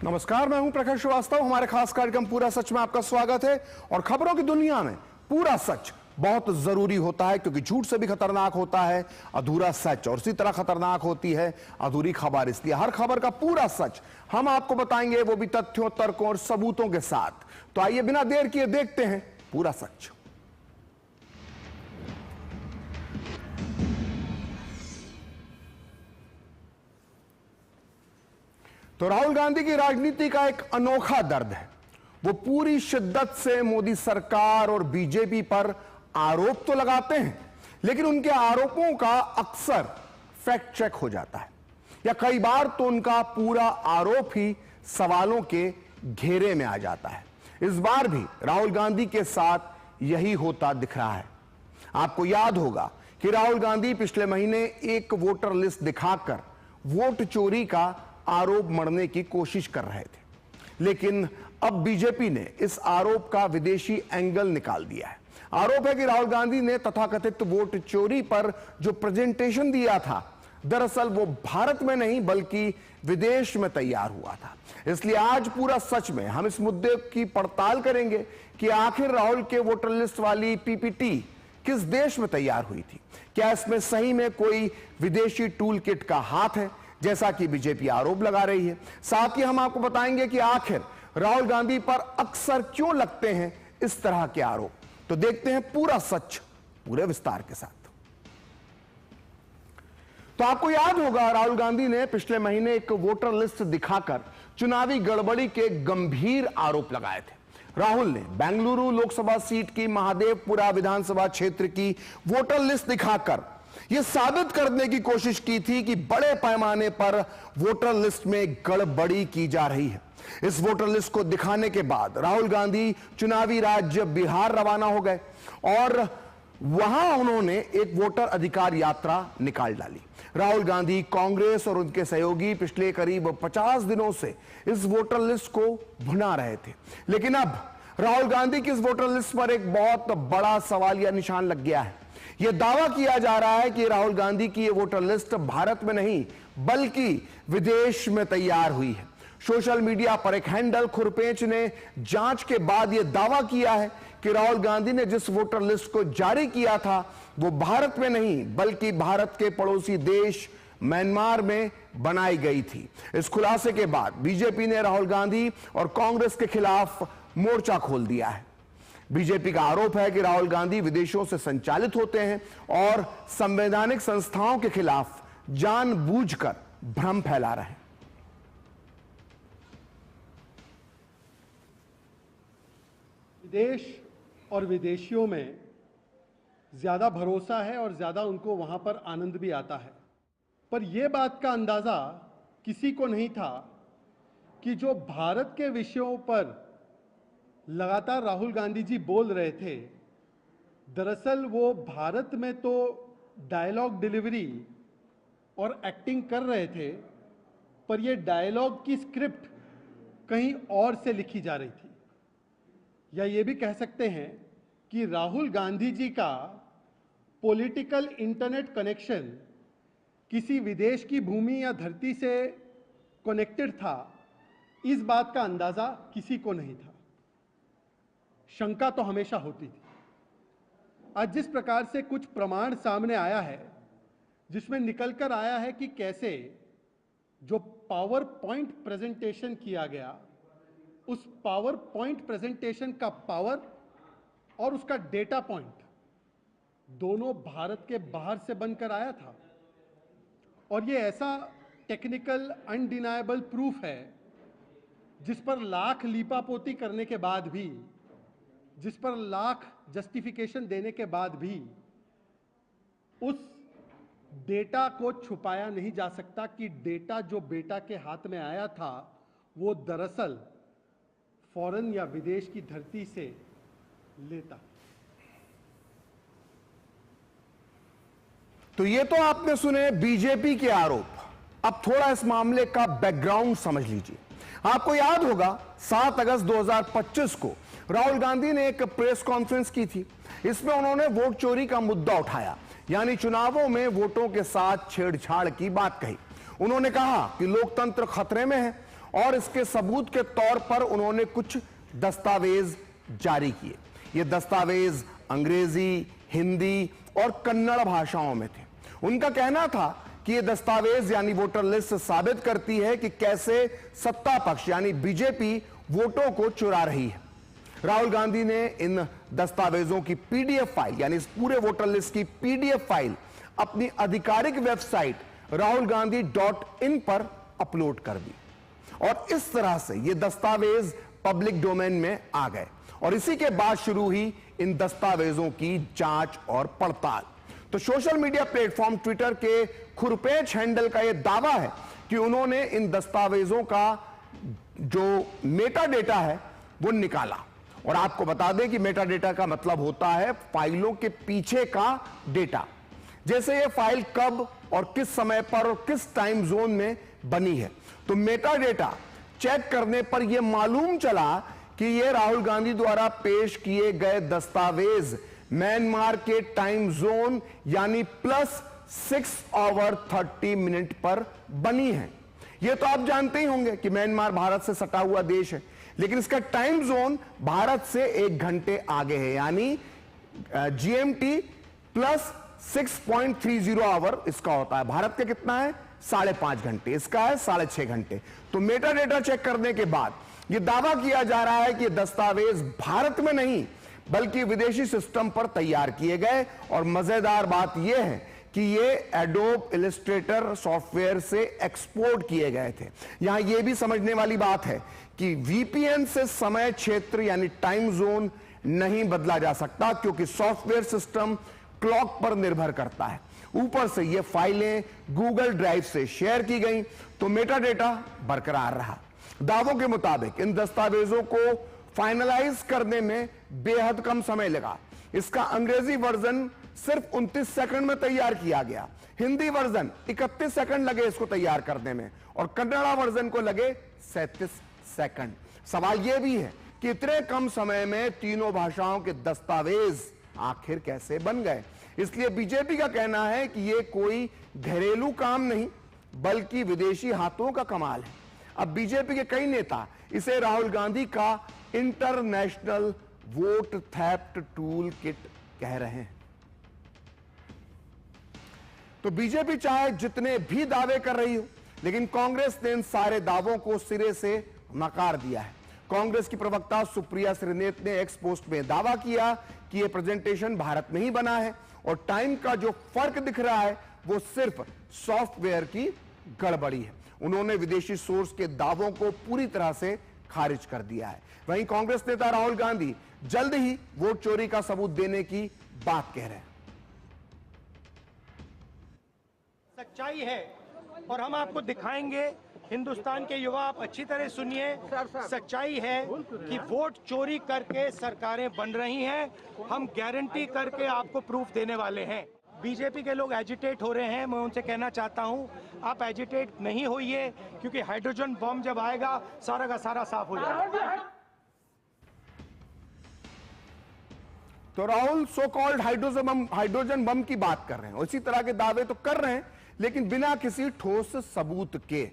नमस्कार, मैं हूं प्रखर श्रीवास्तव। हमारे खास कार्यक्रम पूरा सच में आपका स्वागत है। और खबरों की दुनिया में पूरा सच बहुत जरूरी होता है, क्योंकि झूठ से भी खतरनाक होता है अधूरा सच, और उसी तरह खतरनाक होती है अधूरी खबर। इसलिए हर खबर का पूरा सच हम आपको बताएंगे, वो भी तथ्यों, तर्कों और सबूतों के साथ। तो आइए बिना देर किए देखते हैं पूरा सच। तो राहुल गांधी की राजनीति का एक अनोखा दर्द है। वो पूरी शिद्दत से मोदी सरकार और बीजेपी पर आरोप तो लगाते हैं, लेकिन उनके आरोपों का अक्सर फैक्ट चेक हो जाता है, या कई बार तो उनका पूरा आरोप ही सवालों के घेरे में आ जाता है। इस बार भी राहुल गांधी के साथ यही होता दिख रहा है। आपको याद होगा कि राहुल गांधी पिछले महीने एक वोटर लिस्ट दिखाकर वोट चोरी का आरोप मढ़ने की कोशिश कर रहे थे, लेकिन अब बीजेपी ने इस आरोप का विदेशी एंगल निकाल दिया है। आरोप है कि राहुल गांधी ने तथाकथित वोट चोरी पर जो प्रेजेंटेशन दिया था, दरअसल वो भारत में नहीं बल्कि विदेश में तैयार हुआ था। इसलिए आज पूरा सच में हम इस मुद्दे की पड़ताल करेंगे कि आखिर राहुल के वोटर लिस्ट वाली पीपीटी किस देश में तैयार हुई थी। क्या इसमें सही में कोई विदेशी टूल किट का हाथ है, जैसा कि बीजेपी आरोप लगा रही है। साथ ही हम आपको बताएंगे कि आखिर राहुल गांधी पर अक्सर क्यों लगते हैं इस तरह के आरोप। तो देखते हैं पूरा सच पूरे विस्तार के साथ। तो आपको याद होगा, राहुल गांधी ने पिछले महीने एक वोटर लिस्ट दिखाकर चुनावी गड़बड़ी के गंभीर आरोप लगाए थे। राहुल ने बेंगलुरु लोकसभा सीट की महादेवपुरा विधानसभा क्षेत्र की वोटर लिस्ट दिखाकर यह साबित करने की कोशिश की थी कि बड़े पैमाने पर वोटर लिस्ट में गड़बड़ी की जा रही है। इस वोटर लिस्ट को दिखाने के बाद राहुल गांधी चुनावी राज्य बिहार रवाना हो गए और वहां उन्होंने एक वोटर अधिकार यात्रा निकाल डाली। राहुल गांधी, कांग्रेस और उनके सहयोगी पिछले करीब 50 दिनों से इस वोटर लिस्ट को भुना रहे थे, लेकिन अब राहुल गांधी की इस वोटर लिस्ट पर एक बहुत बड़ा सवाल या निशान लग गया है। यह दावा किया जा रहा है कि राहुल गांधी की यह वोटर लिस्ट भारत में नहीं बल्कि विदेश में तैयार हुई है। सोशल मीडिया पर एक हैंडल खुरपेच ने जांच के बाद यह दावा किया है कि राहुल गांधी ने जिस वोटर लिस्ट को जारी किया था वो भारत में नहीं बल्कि भारत के पड़ोसी देश म्यांमार में बनाई गई थी। इस खुलासे के बाद बीजेपी ने राहुल गांधी और कांग्रेस के खिलाफ मोर्चा खोल दिया है। बीजेपी का आरोप है कि राहुल गांधी विदेशों से संचालित होते हैं और संवैधानिक संस्थाओं के खिलाफ जानबूझकर भ्रम फैला रहे हैं। विदेश और विदेशियों में ज़्यादा भरोसा है और ज़्यादा उनको वहाँ पर आनंद भी आता है, पर यह बात का अंदाज़ा किसी को नहीं था कि जो भारत के विषयों पर लगातार राहुल गांधी जी बोल रहे थे, दरअसल वो भारत में तो डायलॉग डिलीवरी और एक्टिंग कर रहे थे, पर ये डायलॉग की स्क्रिप्ट कहीं और से लिखी जा रही थी। या ये भी कह सकते हैं कि राहुल गांधी जी का पॉलिटिकल इंटरनेट कनेक्शन किसी विदेश की भूमि या धरती से कनेक्टेड था, इस बात का अंदाज़ा किसी को नहीं था। शंका तो हमेशा होती थी। आज जिस प्रकार से कुछ प्रमाण सामने आया है, जिसमें निकलकर आया है कि कैसे जो पावर पॉइंट प्रेजेंटेशन किया गया, उस पावर पॉइंट प्रेजेंटेशन का पावर और उसका डेटा पॉइंट दोनों भारत के बाहर से बनकर आया था। और ये ऐसा टेक्निकल अनडिनायबल प्रूफ है जिस पर लाख लीपापोती करने के बाद भी, जिस पर लाख जस्टिफिकेशन देने के बाद भी उस डेटा को छुपाया नहीं जा सकता कि डेटा जो बेटा के हाथ में आया था वो दरअसल फॉरेन या विदेश की धरती से लेता। तो ये तो आपने सुने बीजेपी के आरोप। अब थोड़ा इस मामले का बैकग्राउंड समझ लीजिए। आपको याद होगा 7 अगस्त 2025 को राहुल गांधी ने एक प्रेस कॉन्फ्रेंस की थी। इसमें उन्होंने वोट चोरी का मुद्दा उठाया, यानी चुनावों में वोटों के साथ छेड़छाड़ की बात कही। उन्होंने कहा कि लोकतंत्र खतरे में है और इसके सबूत के तौर पर उन्होंने कुछ दस्तावेज जारी किए। ये दस्तावेज अंग्रेजी, हिंदी और कन्नड़ भाषाओं में थे। उनका कहना था कि ये दस्तावेज यानी वोटर लिस्ट साबित करती है कि कैसे सत्ता पक्ष यानी बीजेपी वोटों को चुरा रही है। राहुल गांधी ने इन दस्तावेजों की पीडीएफ फाइल यानी इस पूरे वोटर लिस्ट की पीडीएफ फाइल अपनी आधिकारिक वेबसाइट rahulgandhi.in पर अपलोड कर दी और इस तरह से ये दस्तावेज पब्लिक डोमेन में आ गए और इसी के बाद शुरू हुई इन दस्तावेजों की जांच और पड़ताल। तो सोशल मीडिया प्लेटफॉर्म ट्विटर के खुरपेच हैंडल का यह दावा है कि उन्होंने इन दस्तावेजों का जो मेटा डेटा है वो निकाला। और आपको बता दें कि मेटा डेटा का मतलब होता है फाइलों के पीछे का डेटा, जैसे ये फाइल कब और किस समय पर और किस टाइम जोन में बनी है। तो मेटा डेटा चेक करने पर यह मालूम चला कि यह राहुल गांधी द्वारा पेश किए गए दस्तावेज म्यांमार के टाइम जोन यानी +6 पर बनी है। यह तो आप जानते ही होंगे कि म्यांमार भारत से सटा हुआ देश है, लेकिन इसका टाइम जोन भारत से 1 घंटे आगे है, यानी GMT +6.30 आवर इसका होता है। भारत का कितना है? 5.5 घंटे, इसका है 6.5 घंटे। तो मेटा डेटा चेक करने के बाद यह दावा किया जा रहा है कि दस्तावेज भारत में नहीं बल्कि विदेशी सिस्टम पर तैयार किए गए। और मजेदार बात यह है कि ये एडोब इलस्ट्रेटर सॉफ्टवेयर से एक्सपोर्ट किए गए थे। यहां यह भी समझने वाली बात है कि VPN से समय क्षेत्र यानी टाइम जोन नहीं बदला जा सकता, क्योंकि सॉफ्टवेयर सिस्टम क्लॉक पर निर्भर करता है। ऊपर से ये फाइलें गूगल ड्राइव से शेयर की गई तो मेटा डेटा बरकरार रहा। दावों के मुताबिक इन दस्तावेजों को फाइनलाइज करने में बेहद कम समय लगा। इसका अंग्रेजी वर्जन सिर्फ 29 सेकंड में तैयार किया गया, हिंदी वर्जन 31 सेकंड लगे इसको तैयार करने में और कन्नड़ा वर्जन को लगे 37 सेकंड। सवाल यह भी है कि इतने कम समय में तीनों भाषाओं के दस्तावेज आखिर कैसे बन गए। इसलिए बीजेपी का कहना है कि यह कोई घरेलू काम नहीं बल्कि विदेशी हाथों का कमाल है। अब बीजेपी के कई नेता इसे राहुल गांधी का international vote theft tool kit कह रहे हैं। तो बीजेपी चाहे जितने भी दावे कर रही हो, लेकिन कांग्रेस ने इन सारे दावों को सिरे से नकार दिया है। कांग्रेस की प्रवक्ता सुप्रिया श्रीनेत ने एक्स पोस्ट में दावा किया कि यह प्रेजेंटेशन भारत में ही बना है और टाइम का जो फर्क दिख रहा है वो सिर्फ सॉफ्टवेयर की गड़बड़ी है। उन्होंने विदेशी सोर्स के दावों को पूरी तरह से खारिज कर दिया है। वहीं कांग्रेस नेता राहुल गांधी जल्द ही वोट चोरी का सबूत देने की बात कह रहे हैं। सच्चाई है और हम आपको दिखाएंगे। हिंदुस्तान के युवा, आप अच्छी तरह सुनिए। सच्चाई है कि वोट चोरी करके सरकारें बन रही हैं। हम गारंटी करके आपको प्रूफ देने वाले हैं। बीजेपी के लोग एजिटेट हो रहे हैं, मैं उनसे कहना चाहता हूं आप एजिटेट नहीं होइए, क्योंकि हाइड्रोजन बम जब आएगा सारा का सारा साफ हो जाएगा। तो Rahul so called hydrogen bomb की बात कर रहे हैं, उसी तरह के दावे तो कर रहे हैं लेकिन बिना किसी ठोस सबूत के।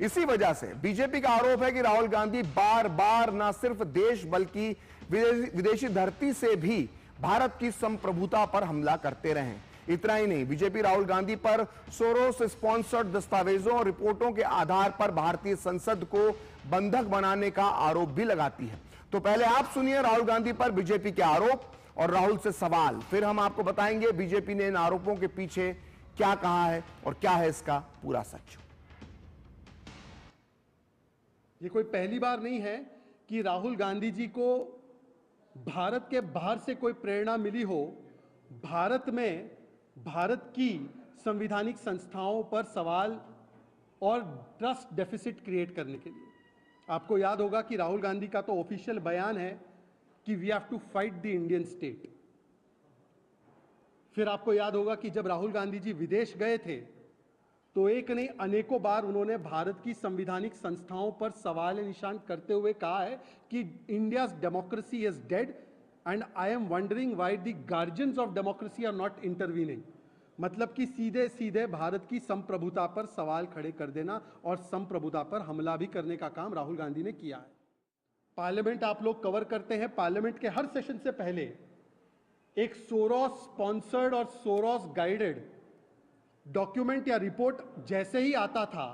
इसी वजह से बीजेपी का आरोप है कि राहुल गांधी बार बार न सिर्फ देश बल्कि विदेशी धरती से भी भारत की संप्रभुता पर हमला करते रहे। इतना ही नहीं, बीजेपी राहुल गांधी पर सोरोस स्पॉन्सर्ड दस्तावेजों और रिपोर्टों के आधार पर भारतीय संसद को बंधक बनाने का आरोप भी लगाती है। तो पहले आप सुनिए राहुल गांधी पर बीजेपी के आरोप और राहुल से सवाल, फिर हम आपको बताएंगे बीजेपी ने इन आरोपों के पीछे क्या कहा है और क्या है इसका पूरा सच। ये कोई पहली बार नहीं है कि राहुल गांधी जी को भारत के बाहर से कोई प्रेरणा मिली हो भारत में भारत की संवैधानिक संस्थाओं पर सवाल और ट्रस्ट डेफिसिट क्रिएट करने के लिए। आपको याद होगा कि राहुल गांधी का तो ऑफिशियल बयान है कि we have to fight the Indian state. फिर आपको याद होगा कि जब राहुल गांधी जी विदेश गए थे तो एक नहीं अनेकों बार उन्होंने भारत की संवैधानिक संस्थाओं पर सवाल निशान करते हुए कहा है कि India's democracy is dead and I am wondering why the guardians of democracy are not intervening. मतलब कि सीधे सीधे भारत की संप्रभुता पर सवाल खड़े कर देना और संप्रभुता पर हमला भी करने का काम राहुल गांधी ने किया है। पार्लियामेंट आप लोग कवर करते हैं, पार्लियामेंट के हर सेशन से पहले एक सोरोस स्पॉन्सर्ड और सोरोस गाइडेड डॉक्यूमेंट या रिपोर्ट जैसे ही आता था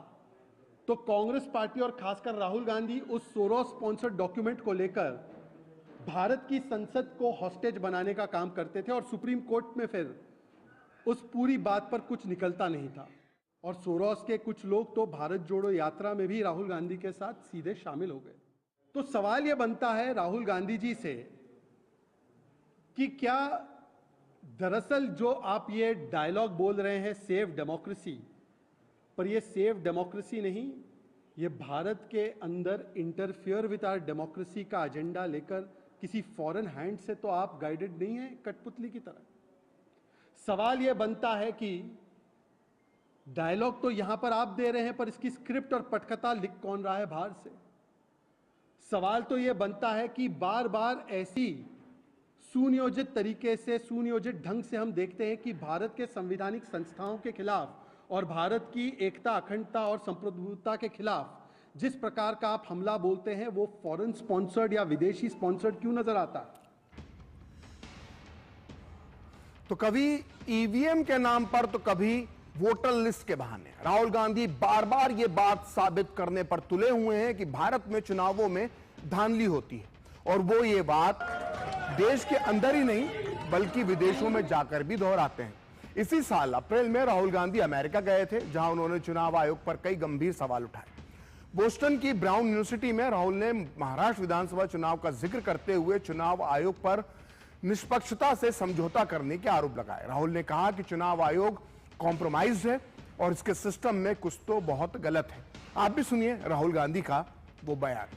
तो कांग्रेस पार्टी और खासकर राहुल गांधी उस सोरोस स्पॉन्सर्ड डॉक्यूमेंट को लेकर भारत की संसद को हॉस्टेज बनाने का काम करते थे और सुप्रीम कोर्ट में फिर उस पूरी बात पर कुछ निकलता नहीं था। और सोरोस के कुछ लोग तो भारत जोड़ो यात्रा में भी राहुल गांधी के साथ सीधे शामिल हो गए। तो सवाल यह बनता है राहुल गांधी जी से कि क्या दरअसल जो आप ये डायलॉग बोल रहे हैं सेव डेमोक्रेसी, पर ये सेव डेमोक्रेसी नहीं, ये भारत के अंदर इंटरफियर विद आवर डेमोक्रेसी का एजेंडा लेकर किसी फॉरेन हैंड से तो आप गाइडेड नहीं है कठपुतली की तरह। सवाल यह बनता है कि डायलॉग तो यहां पर आप दे रहे हैं, पर इसकी स्क्रिप्ट और पटकथा लिख कौन रहा है बाहर से। सवाल तो यह बनता है कि बार बार ऐसी सुनियोजित तरीके से, सुनियोजित ढंग से हम देखते हैं कि भारत के संवैधानिक संस्थाओं के खिलाफ और भारत की एकता, अखंडता और संप्रभुता के खिलाफ जिस प्रकार का आप हमला बोलते हैं वो फॉरेन स्पॉन्सर्ड या विदेशी स्पॉन्सर्ड क्यों नजर आता है? तो कभी ईवीएम के नाम पर तो कभी वोटर लिस्ट के बहाने राहुल गांधी बार बार यह बात साबित करने पर तुले हुए हैं कि भारत में चुनावों में धांधली होती है, और वो ये बात देश के अंदर ही नहीं बल्कि विदेशों में जाकर भी दोहराते हैं। इसी साल अप्रैल में राहुल गांधी अमेरिका गए थे, जहां उन्होंने चुनाव आयोग पर कई गंभीर सवाल उठाए। बोस्टन की ब्राउन यूनिवर्सिटी में राहुल ने महाराष्ट्र विधानसभा चुनाव का जिक्र करते हुए चुनाव आयोग पर निष्पक्षता से समझौता करने के आरोप लगाए। राहुल ने कहा कि चुनाव आयोग कॉम्प्रोमाइज है और इसके सिस्टम में कुछ तो बहुत गलत है। आप भी सुनिए राहुल गांधी का वो बयान।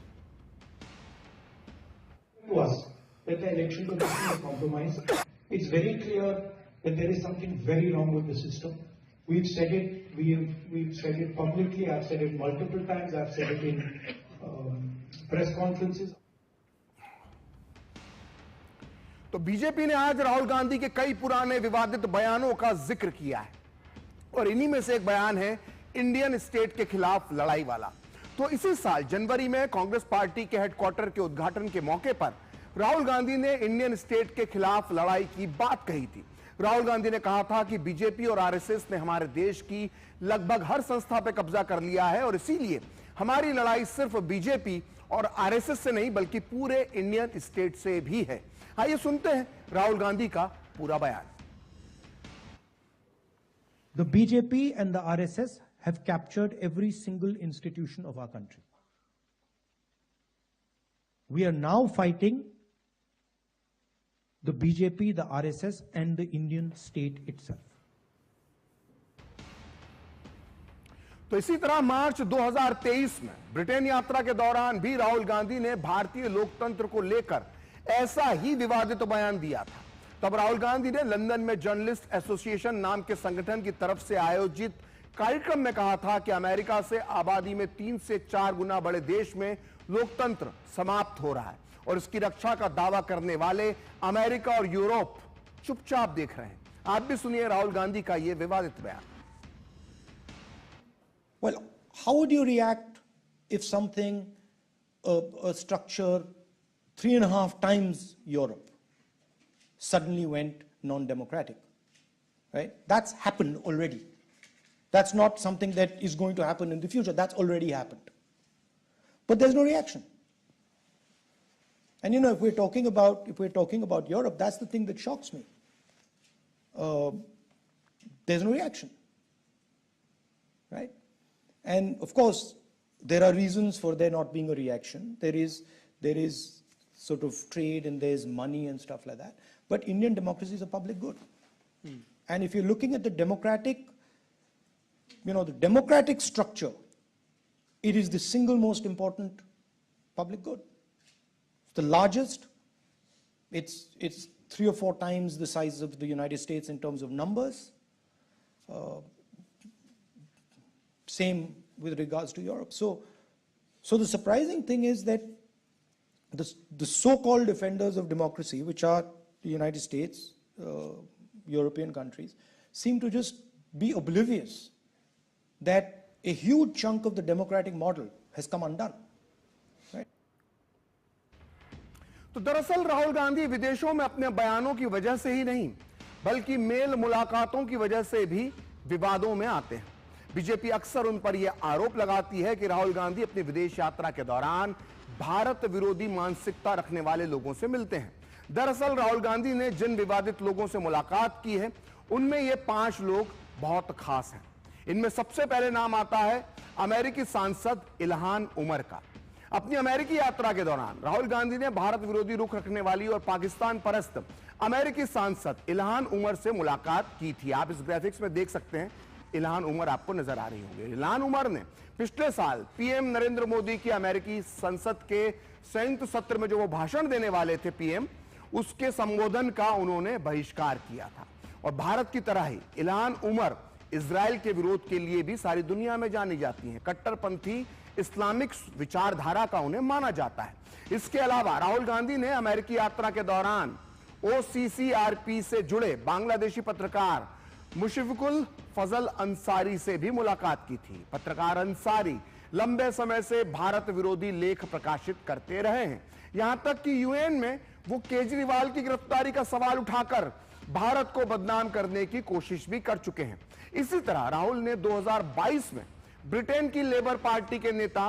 That the election commission is compromised. It's very clear that there is something very wrong with the system. We've said it. We've said it publicly. I've said it multiple times. I've said it in press conferences. तो BJP ने आज राहुल गांधी के कई पुराने विवादित बयानों का जिक्र किया है, और इन्हीं में से एक बयान है इंडियन स्टेट के खिलाफ लड़ाई वाला। तो इसी साल जनवरी में कांग्रेस पार्टी के हेडक्वार्टर के उद्घाटन के मौके पर राहुल गांधी ने इंडियन स्टेट के खिलाफ लड़ाई की बात कही थी। राहुल गांधी ने कहा था कि बीजेपी और आरएसएस ने हमारे देश की लगभग हर संस्था पर कब्जा कर लिया है, और इसीलिए हमारी लड़ाई सिर्फ बीजेपी और आरएसएस से नहीं बल्कि पूरे इंडियन स्टेट से भी है। आइए सुनते हैं राहुल गांधी का पूरा बयान। The BJP and the RSS have captured every single institution of our country. We are now fighting the BJP, the RSS and the Indian state itself. तो इसी तरह मार्च 2023 में ब्रिटेन यात्रा के दौरान भी राहुल गांधी ने भारतीय लोकतंत्र को लेकर ऐसा ही विवादित बयान दिया था। तब राहुल गांधी ने लंदन में जर्नलिस्ट एसोसिएशन नाम के संगठन की तरफ से आयोजित कार्यक्रम में कहा था कि अमेरिका से आबादी में 3 से 4 गुना बड़े देश में लोकतंत्र समाप्त हो रहा है, और इसकी रक्षा का दावा करने वाले अमेरिका और यूरोप चुपचाप देख रहे हैं। आप भी सुनिए राहुल गांधी का यह विवादित बयान। Well, how would you react if something, a structure 3.5 times Europe suddenly went non-democratic, right? That's happened already. That's not something that is going to happen in the future. That's already happened. But there's no reaction. And you know, if we're talking about Europe, that's the thing that shocks me. There's no reaction, right? And of course, there are reasons for there not being a reaction. There is sort of trade and there's money and stuff like that. But Indian democracy is a public good. And if you're looking at the democratic, the democratic structure, it is the single most important public good. It's the largest. It's 3 or 4 times the size of the United States in terms of numbers. Same with regards to Europe. So the surprising thing is that the so-called defenders of democracy, which are the United States, European countries, seem to just be oblivious that a huge chunk of the democratic model has come undone. Right? तो दरअसल राहुल गांधी विदेशों में अपने बयानों की वजह से ही नहीं बल्कि मेल मुलाकातों की वजह से भी विवादों में आते हैं। बीजेपी अक्सर उन पर यह आरोप लगाती है कि राहुल गांधी अपनी विदेश यात्रा के दौरान भारत विरोधी मानसिकता रखने वाले लोगों से मिलते हैं। दरअसल राहुल गांधी ने जिन विवादित लोगों से मुलाकात की है उनमें ये 5 लोग बहुत खास हैं। इनमें सबसे पहले नाम आता है अमेरिकी सांसद इल्हान उमर का। अपनी अमेरिकी यात्रा के दौरान राहुल गांधी ने भारत विरोधी रुख रखने वाली और पाकिस्तान परस्त अमेरिकी सांसद इल्हान उमर से मुलाकात की थी। आप इस ग्राफिक्स में देख सकते हैं, इल्हान उमर आपको नजर आ रही होंगे। इल्हान उमर ने पिछले साल पीएम नरेंद्र मोदी की अमेरिकी संसद के संयुक्त सत्र में जो वो भाषण देने वाले थे पीएम, उसके संबोधन का उन्होंने बहिष्कार किया था। और भारत की तरह ही इल्हान उमर इजराइल के विरोध के लिए भी सारी दुनिया में जानी जाती हैं। कट्टरपंथी इस्लामिक विचारधारा का उन्हें माना जाता है। इसके अलावा राहुल गांधी ने अमेरिकी यात्रा के दौरान OCCRP से जुड़े बांग्लादेशी पत्रकार मुशफिकुल फजल अंसारी से भी मुलाकात की थी। पत्रकार अंसारी लंबे समय से भारत विरोधी लेख प्रकाशित करते रहे हैं। यहां तक कि यूएन में वो केजरीवाल की गिरफ्तारी का सवाल उठाकर भारत को बदनाम करने की कोशिश भी कर चुके हैं। इसी तरह राहुल ने 2022 में ब्रिटेन की लेबर पार्टी के नेता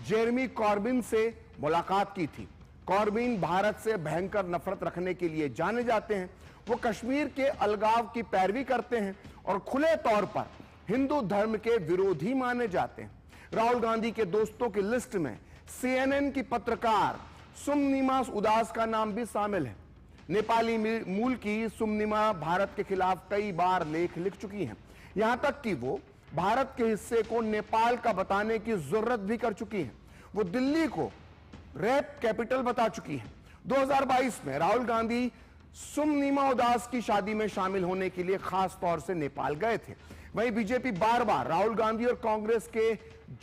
जेरेमी कॉर्बिन से मुलाकात की थी। कॉर्बिन भारत से भयंकर नफरत रखने के लिए जाने जाते हैं। वो कश्मीर के अलगाव की पैरवी करते हैं और खुले तौर पर हिंदू धर्म के विरोधी माने जाते हैं। राहुल गांधी के दोस्तों की लिस्ट में CNN की पत्रकार सुमनिमा उदास का नाम भी शामिल है। नेपाली मूल की सुमनिमा भारत के खिलाफ कई बार लेख लिख चुकी हैं। यहां तक कि वो भारत के हिस्से को नेपाल का बताने की जरूरत भी कर चुकी हैं। वो दिल्ली को रेप कैपिटल बता चुकी हैं। 2022 में राहुल गांधी सुमनिमा उदास की शादी में शामिल होने के लिए खास तौर से नेपाल गए थे। वहीं बीजेपी बार बार राहुल गांधी और कांग्रेस के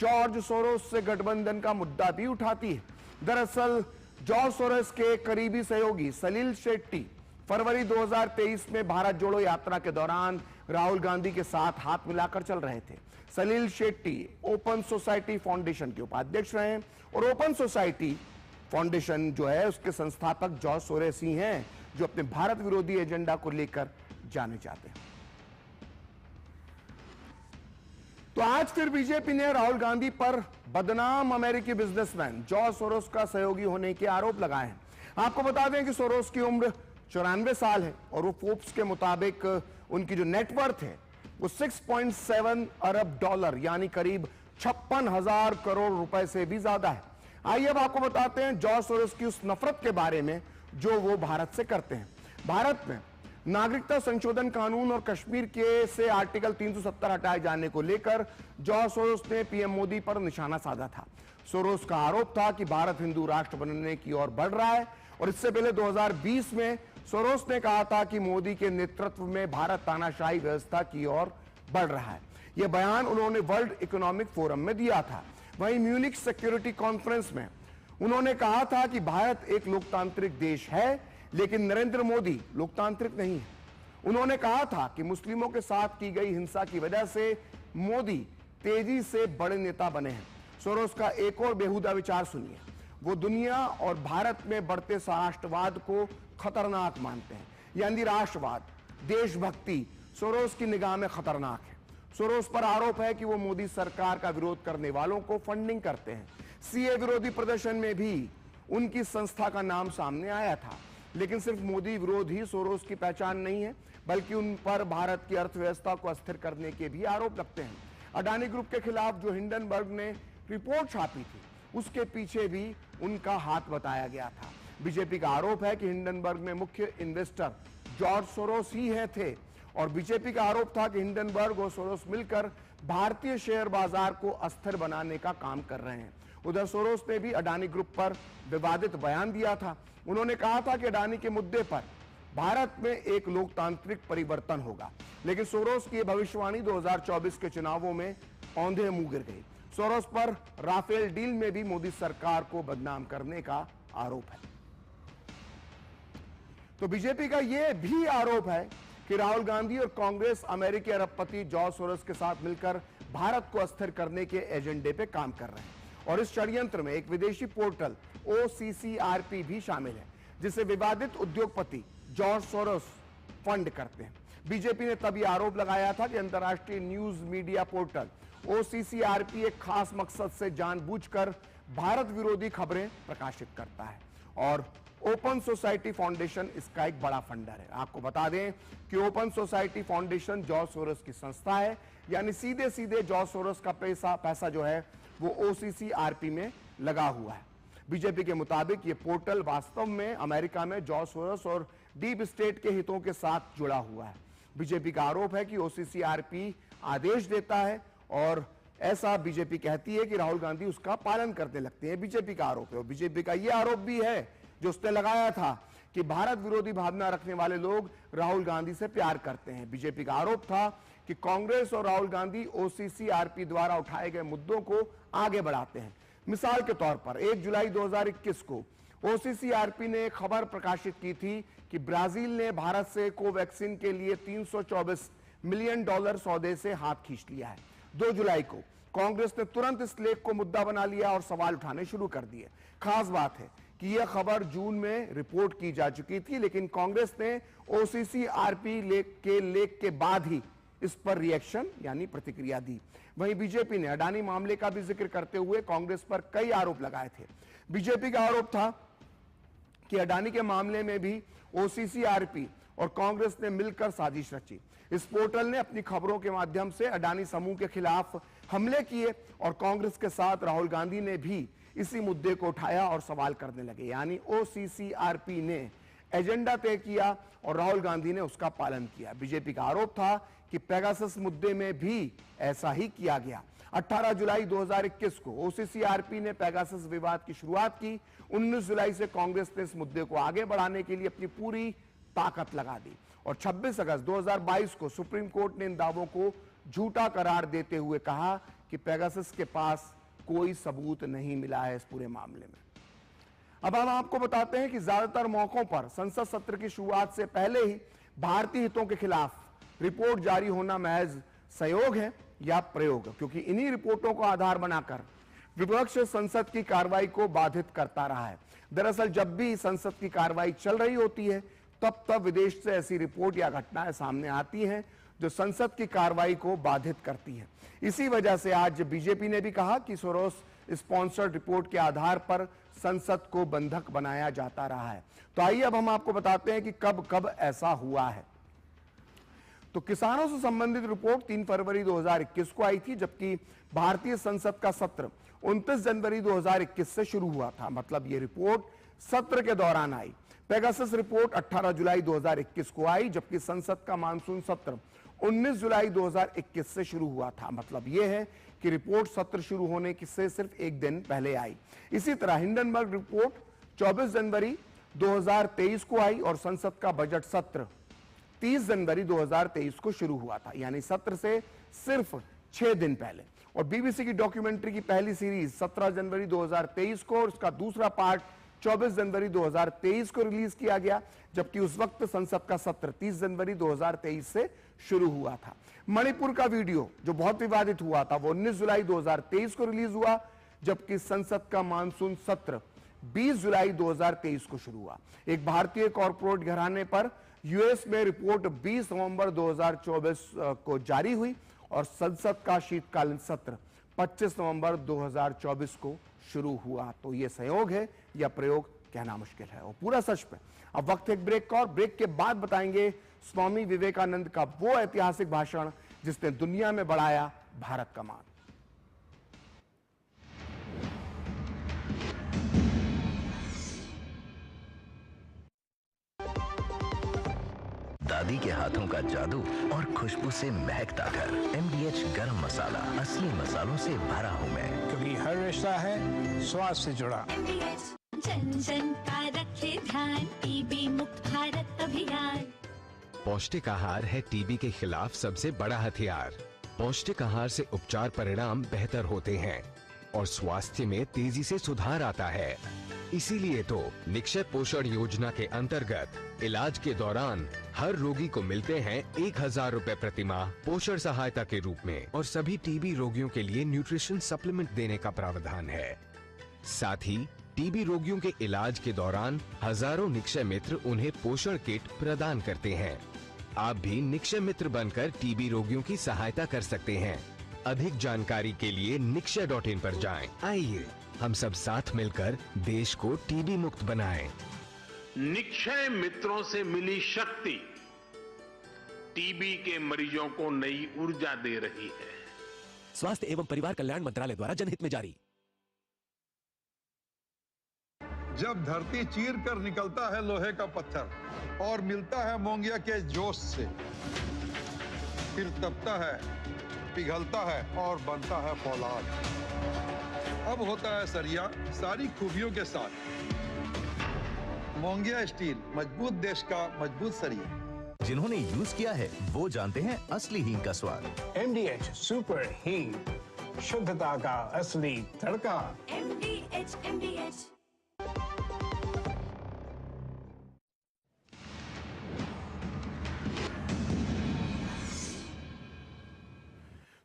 जॉर्ज सोरोस से गठबंधन का मुद्दा भी उठाती है। दरअसल जॉर्ज सोरोस के करीबी सहयोगी सलील शेट्टी फरवरी 2023 में भारत जोड़ो यात्रा के दौरान राहुल गांधी के साथ हाथ मिलाकर चल रहे थे। सलील शेट्टी ओपन सोसाइटी फाउंडेशन के उपाध्यक्ष रहे हैं और ओपन सोसाइटी फाउंडेशन जो है उसके संस्थापक जॉर्ज सोरोस ही हैं, जो अपने भारत विरोधी एजेंडा को लेकर जाने जाते हैं। तो आज फिर बीजेपी ने राहुल गांधी पर बदनाम अमेरिकी बिजनेसमैन जॉर्ज सोरोस का सहयोगी होने के आरोप लगाए हैं। आपको बता दें कि सोरोस की उम्र 94 साल है और वो फोर्ब्स के मुताबिक उनकी जो नेटवर्थ है वो 6.7 अरब डॉलर यानी करीब 56,000 करोड़ रुपए से भी ज्यादा है। आइए अब आपको बताते हैं जॉर्ज सोरोस की उस नफरत के बारे में जो वो भारत से करते हैं। भारत में नागरिकता संशोधन कानून और कश्मीर के से आर्टिकल 370 हटाए जाने को लेकर जॉर्ज सोरोस ने पीएम मोदी पर निशाना साधा था। सोरोस का आरोप था कि भारत हिंदू राष्ट्र बनने की ओर बढ़ रहा है और इससे पहले 2020 में सोरोस ने कहा था कि मोदी के नेतृत्व में भारत तानाशाही व्यवस्था की ओर बढ़ रहा है। यह बयान उन्होंने वर्ल्ड इकोनॉमिक फोरम में दिया था। वहीं म्यूनिख सिक्योरिटी कॉन्फ्रेंस में उन्होंने कहा था कि भारत एक लोकतांत्रिक देश है लेकिन नरेंद्र मोदी लोकतांत्रिक नहीं है। उन्होंने कहा था कि मुस्लिमों के साथ की गई हिंसा की वजह से मोदी तेजी से बड़े नेता बने हैं। सोरोस का एक और बेहुदा विचार सुनिए। वो दुनिया और भारत में बढ़ते राष्ट्रवाद को खतरनाक मानते हैं, यानी राष्ट्रवाद, देशभक्ति सोरोस की निगाह में खतरनाक है। सोरोस पर आरोप है कि वो मोदी सरकार का विरोध करने वालों को फंडिंग करते हैं। सीए विरोधी प्रदर्शन में भी उनकी संस्था का नाम सामने आया था। लेकिन सिर्फ मोदी विरोध ही सोरोस की पहचान नहीं है, बल्कि उन पर भारत की अर्थव्यवस्था को अस्थिर करने के भी आरोप लगते हैं। अडानी ग्रुप के खिलाफ जो हिंडनबर्ग ने रिपोर्ट छापी थी उसके पीछे भी उनका हाथ बताया गया था। बीजेपी का आरोप है कि हिंडनबर्ग में मुख्य इन्वेस्टर जॉर्ज सोरोस ही थे और बीजेपी का आरोप था कि हिंडनबर्ग और सोरोस मिलकर भारतीय शेयर बाजार को अस्थिर बनाने का काम कर रहे हैं। उधर सोरोस ने भी अडानी ग्रुप पर विवादित बयान दिया था। उन्होंने कहा था कि अडानी के मुद्दे पर भारत में एक लोकतांत्रिक परिवर्तन होगा, लेकिन सोरोस की भविष्यवाणी 2024 के चुनावों में औंधे मुंह गिर गई। सोरोस पर राफेल डील में भी मोदी सरकार को बदनाम करने का आरोप है। तो बीजेपी का यह भी आरोप है कि राहुल गांधी और कांग्रेस अमेरिकी अरबपति जॉर्ज सोरोस के साथ मिलकर भारत को अस्थिर करने के एजेंडे पे काम कर रहे हैं और इस षड्यंत्र में एक विदेशी पोर्टल OCCRP भी शामिल है, जिसे विवादित उद्योगपति जॉर्ज सोरोस फंड करते हैं। बीजेपी ने तब यह आरोप लगाया था कि अंतर्राष्ट्रीय न्यूज मीडिया पोर्टल OCCRP एक खास मकसद से जानबूझकर भारत विरोधी खबरें प्रकाशित करता है और ओपन सोसाइटी फाउंडेशन इसका एक बड़ा फंडर है। आपको बता दें कि open society foundation George Soros की संस्था है, यानी सीधे सीधे जॉर्ज सोरोस का पैसा जो है वो OCCRP में लगा हुआ है। बीजेपी के मुताबिक ये पोर्टल वास्तव में अमेरिका में जॉर्ज सोरोस और डीप स्टेट के हितों के साथ जुड़ा हुआ है। बीजेपी का आरोप है कि OCCRP आदेश देता है और ऐसा बीजेपी कहती है कि राहुल गांधी उसका पालन करने लगते हैं। बीजेपी का आरोप है और बीजेपी का यह आरोप भी है जो उसने लगाया था कि भारत विरोधी भावना रखने वाले लोग राहुल गांधी से प्यार करते हैं। बीजेपी का आरोप था कि कांग्रेस और राहुल गांधी OCCRP द्वारा उठाए गए मुद्दों को आगे बढ़ाते हैं। मिसाल के तौर पर 1 जुलाई 2021 को OCCRP ने एक खबर प्रकाशित की थी कि ब्राजील ने भारत से कोवैक्सीन के लिए $324 मिलियन सौदे से हाथ खींच लिया है। 2 जुलाई को कांग्रेस ने तुरंत इस लेख को मुद्दा बना लिया और सवाल उठाने शुरू कर दिए। खास बात है कि यह खबर जून में रिपोर्ट की जा चुकी थी, लेकिन कांग्रेस ने OCCRP लेख के बाद ही इस पर रिएक्शन यानी प्रतिक्रिया दी। वहीं बीजेपी ने अडानी मामले का भी जिक्र करते हुए कांग्रेस पर कई आरोप लगाए थे। बीजेपी का आरोप था कि अडानी के मामले में भी OCCRP और कांग्रेस ने मिलकर साजिश रची। इस पोर्टल ने अपनी खबरों के माध्यम से अडानी समूह के खिलाफ हमले किए और कांग्रेस के साथ राहुल गांधी ने भी इसी मुद्दे को उठाया और सवाल करने लगे। यानी OCCRP ने एजेंडा तय किया और राहुल गांधी ने उसका पालन किया। बीजेपी का आरोप था कि पेगासस मुद्दे में भी ऐसा ही किया गया। 18 जुलाई 2021 को OCCRP ने पेगासस विवाद की शुरुआत की। 19 जुलाई से कांग्रेस ने इस मुद्दे को आगे बढ़ाने के लिए अपनी पूरी ताकत लगा दी और 26 अगस्त 2022 को सुप्रीम कोर्ट ने इन दावों को झूठा करार देते हुए कहा कि पेगासस के पास कोई सबूत नहीं मिला है इस पूरे मामले में। अब हम आपको बताते हैं कि ज्यादातर मौकों पर संसद सत्र की शुरुआत से पहले ही भारतीय हितों के खिलाफ रिपोर्ट जारी होना महज सहयोग है या प्रयोग, क्योंकि इन्हीं रिपोर्टों को आधार बनाकर विपक्ष संसद की कार्रवाई को बाधित करता रहा है। दरअसल जब भी संसद की कार्रवाई चल रही होती है तब तब विदेश से ऐसी रिपोर्ट या घटनाएं सामने आती हैं जो संसद की कार्रवाई को बाधित करती है। इसी वजह से आज बीजेपी ने भी कहा कि सोरोस स्पॉन्सर्ड रिपोर्ट के आधार पर संसद को बंधक बनाया जाता रहा है। तो आइए अब हम आपको बताते हैं कि कब कब ऐसा हुआ है। तो किसानों से संबंधित रिपोर्ट 3 फरवरी 2021 को आई थी, जबकि भारतीय संसद का सत्र 29 जनवरी 2021 से शुरू हुआ था। मतलब ये रिपोर्ट सत्र के दौरान आई। पेगासस रिपोर्ट 18 जुलाई 2021 को आई, जबकि संसद का मानसून सत्र 19 जुलाई 2021 से शुरू हुआ था। मतलब यह है कि रिपोर्ट सत्र शुरू होने से सिर्फ एक दिन पहले आई। इसी तरह हिंडनबर्ग रिपोर्ट 24 जनवरी 2023 को आई और संसद का बजट सत्र 30 जनवरी 2023 को शुरू हुआ था, यानी सत्र से सिर्फ 6 दिन पहले। और बीबीसी की डॉक्यूमेंट्री की पहली सीरीज 17 जनवरी 2023 को और उसका दूसरा पार्ट 24 जनवरी 2023 को रिलीज किया गया, जबकि उस वक्त संसद का सत्र 30 जनवरी 2023 से शुरू हुआ था। मणिपुर का वीडियो जो बहुत विवादित हुआ था वो 19 जुलाई 2023 को रिलीज हुआ, जबकि संसद का मानसून सत्र 20 जुलाई 2023 को शुरू हुआ। एक भारतीय कॉर्पोरेट घराने पर यूएस में रिपोर्ट 20 नवंबर 2024 को जारी हुई और संसद का शीतकालीन सत्र 25 नवंबर 2024 को शुरू हुआ। तो यह सहयोग है या प्रयोग कहना मुश्किल है और पूरा सच पे। अब वक्त एक ब्रेक का और ब्रेक के बाद बताएंगे स्वामी विवेकानंद का वो ऐतिहासिक भाषण जिसने दुनिया में बढ़ाया भारत का मान। दादी के हाथों का जादू और खुशबू से महकता घर। MDH गरम मसाला, असली मसालों से भरा हूँ मैं, क्योंकि हर रिश्ता है स्वाद से जुड़ा। जन जन का रखे ध्यान, टीबी मुक्त भारत अभियान। पौष्टिक आहार है टीबी के खिलाफ सबसे बड़ा हथियार। पौष्टिक आहार से उपचार परिणाम बेहतर होते हैं और स्वास्थ्य में तेजी से सुधार आता है। इसीलिए तो निक्षय पोषण योजना के अंतर्गत इलाज के दौरान हर रोगी को मिलते हैं 1000 रुपए प्रति माह पोषण सहायता के रूप में और सभी टीबी रोगियों के लिए न्यूट्रिशन सप्लीमेंट देने का प्रावधान है। साथ ही टीबी रोगियों के इलाज के दौरान हजारों निक्षय मित्र उन्हें पोषण किट प्रदान करते हैं। आप भी निक्षय मित्र बनकर टीबी रोगियों की सहायता कर सकते हैं। अधिक जानकारी के लिए nikshay.in पर जाएं। आइए हम सब साथ मिलकर देश को टीबी मुक्त बनाएं। निक्षय मित्रों से मिली शक्ति टीबी के मरीजों को नई ऊर्जा दे रही है। स्वास्थ्य एवं परिवार कल्याण मंत्रालय द्वारा जनहित में जारी। जब धरती चीर कर निकलता है लोहे का पत्थर और मिलता है मोंगिया के जोश से, फिर तपता है, पिघलता है और बनता है फौलाद। अब होता है सरिया सारी खूबियों के साथ। मोंगिया स्टील, मजबूत देश का मजबूत सरिया। जिन्होंने यूज किया है वो जानते हैं असली हींग का स्वाद। MDH सुपर हींग, शुद्धता का असली तड़का। MDH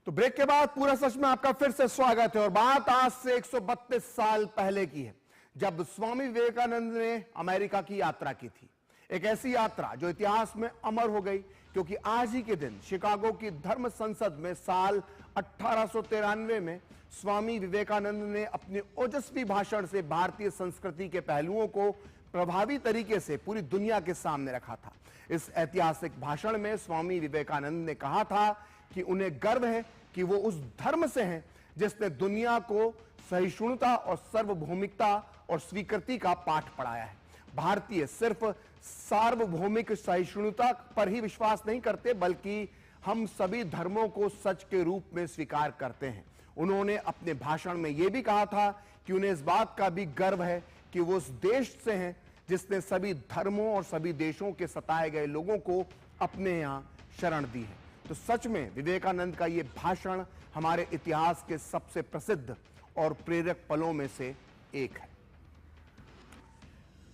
तो ब्रेक के बाद पूरा सच में आपका फिर से स्वागत है और बात आज से 132 साल पहले की है, जब स्वामी विवेकानंद ने अमेरिका की यात्रा की थी। एक ऐसी यात्रा जो इतिहास में अमर हो गई, क्योंकि आज ही के दिन शिकागो की धर्म संसद में साल 1893 में स्वामी विवेकानंद ने अपने ओजस्वी भाषण से भारतीय संस्कृति के पहलुओं को प्रभावी तरीके से पूरी दुनिया के सामने रखा था। इस ऐतिहासिक भाषण में स्वामी विवेकानंद ने कहा था कि उन्हें गर्व है कि वो उस धर्म से हैं जिसने दुनिया को सहिष्णुता और सार्वभौमिकता और स्वीकृति का पाठ पढ़ाया है। भारतीय सिर्फ सार्वभौमिक सहिष्णुता पर ही विश्वास नहीं करते, बल्कि हम सभी धर्मों को सच के रूप में स्वीकार करते हैं। उन्होंने अपने भाषण में यह भी कहा था कि उन्हें इस बात का भी गर्व है कि वो उस देश से हैं जिसने सभी धर्मों और सभी देशों के सताए गए लोगों को अपने यहां शरण दी है। तो सच में विवेकानंद का यह भाषण हमारे इतिहास के सबसे प्रसिद्ध और प्रेरक पलों में से एक है।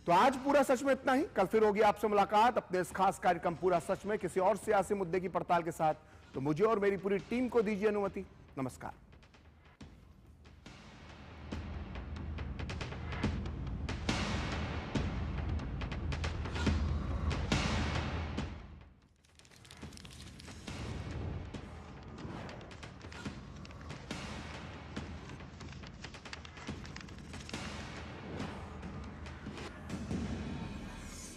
तो आज पूरा सच में इतना ही। कल फिर होगी आपसे मुलाकात अपने इस खास कार्यक्रम पूरा सच में किसी और सियासी मुद्दे की पड़ताल के साथ। तो मुझे और मेरी पूरी टीम को दीजिए अनुमति। नमस्कार।